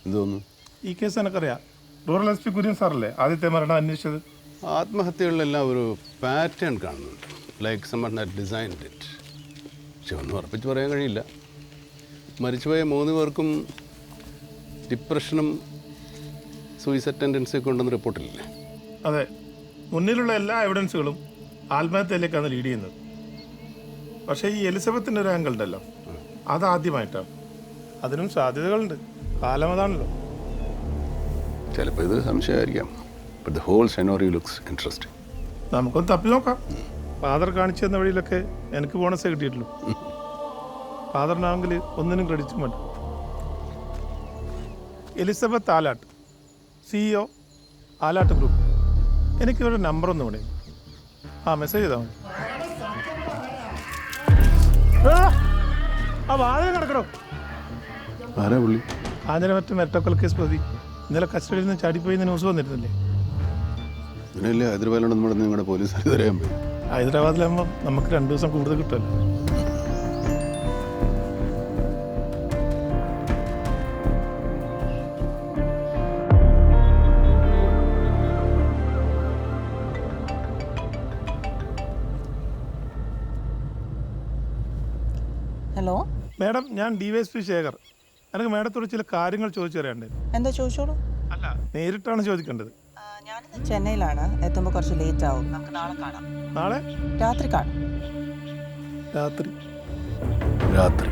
എന്തോന്നു? ഈ കേസ് എനിക്കറിയാം. റൂറൽ എസ് പി കുര്യൻ സാറല്ലേ ആദ്യത്തെ മരണം അന്വേഷിച്ചത്? ആത്മഹത്യകളിലെല്ലാം ഒരു പാറ്റേൺ കാണുന്നുണ്ട്. Like someone that designed it. പക്ഷെ ഒന്നും ഉറപ്പിച്ച് പറയാൻ കഴിയില്ല. മരിച്ചുപോയ 3 പേർക്കും ഡിപ്രഷനും സൂയിസൈഡ് ടെൻഡൻസിയൊക്കെ ഉണ്ടെന്ന് റിപ്പോർട്ടില്ലേ? അതെ, മുന്നിലുള്ള എല്ലാ എവിഡൻസുകളും ആത്മഹത്യയിലേക്കാണ് ലീഡ് ചെയ്യുന്നത്. പക്ഷേ ഈ എലിസബത്തിൻ്റെ ഒരു ആംഗിൾ ഉണ്ടല്ലോ, അതാദ്യമായിട്ടാണ്. അതിനും സാധ്യതകളുണ്ട്. കാലം അതാണല്ലോ. ചിലപ്പോൾ ഇത് സംശയമായിരിക്കാം. But the whole scenario looks interesting. നമുക്കൊന്ന് തപ്പി നോക്കാം. ഫാദർ കാണിച്ചു തന്ന വഴിയിലൊക്കെ എനിക്ക് ബോണസേ കിട്ടിയിട്ടുള്ളൂ. ഫാദറിനാണെങ്കിൽ ഒന്നിനും ക്രെഡിറ്റും വേണ്ട. Elizabeth Alat, CEO Alat group. എനിക്കിവരുടെ നമ്പർ ഒന്നും ഇവിടെ. മെസ്സേജ് ചെയ്താൽ മതി. വാതിൽ കിടക്കണോ? ആരാ പുള്ളി? കാഞ്ഞിരമറ്റം മെറ്റോക്കൽ കേസ് പ്രതി. ഇന്നലെ കസ്റ്റഡിയിൽ നിന്ന് ചാടിപ്പോയി ന്യൂസ് വന്നിരുന്നില്ലേ? ഇതിനല്ലേ ഹൈദരാബാദിലോട് നിങ്ങളുടെ പോലീസ് തരാൻ പോയി. ഹൈദരാബാദിലാകുമ്പോൾ നമുക്ക് 2 ദിവസം കൂടുതൽ കിട്ടുമല്ലോ. ഹലോ മാഡം, ഞാൻ DYSP ശേഖർ. എനിക്ക് മാഡത്തോട് ചില കാര്യങ്ങൾ ചോദിച്ചു തരാനുണ്ട്. എന്താ ചോദിച്ചോളൂ. അല്ല, നേരിട്ടാണ് ചോദിക്കേണ്ടത്. ഞാനിന്ന് ചെന്നൈയിലാണ്. എത്തുമ്പോൾ കുറച്ച് ലേറ്റ് ആവും. നമുക്ക് നാളെ കാണാം. നാളെ രാത്രി കാണാം. രാത്രി? രാത്രി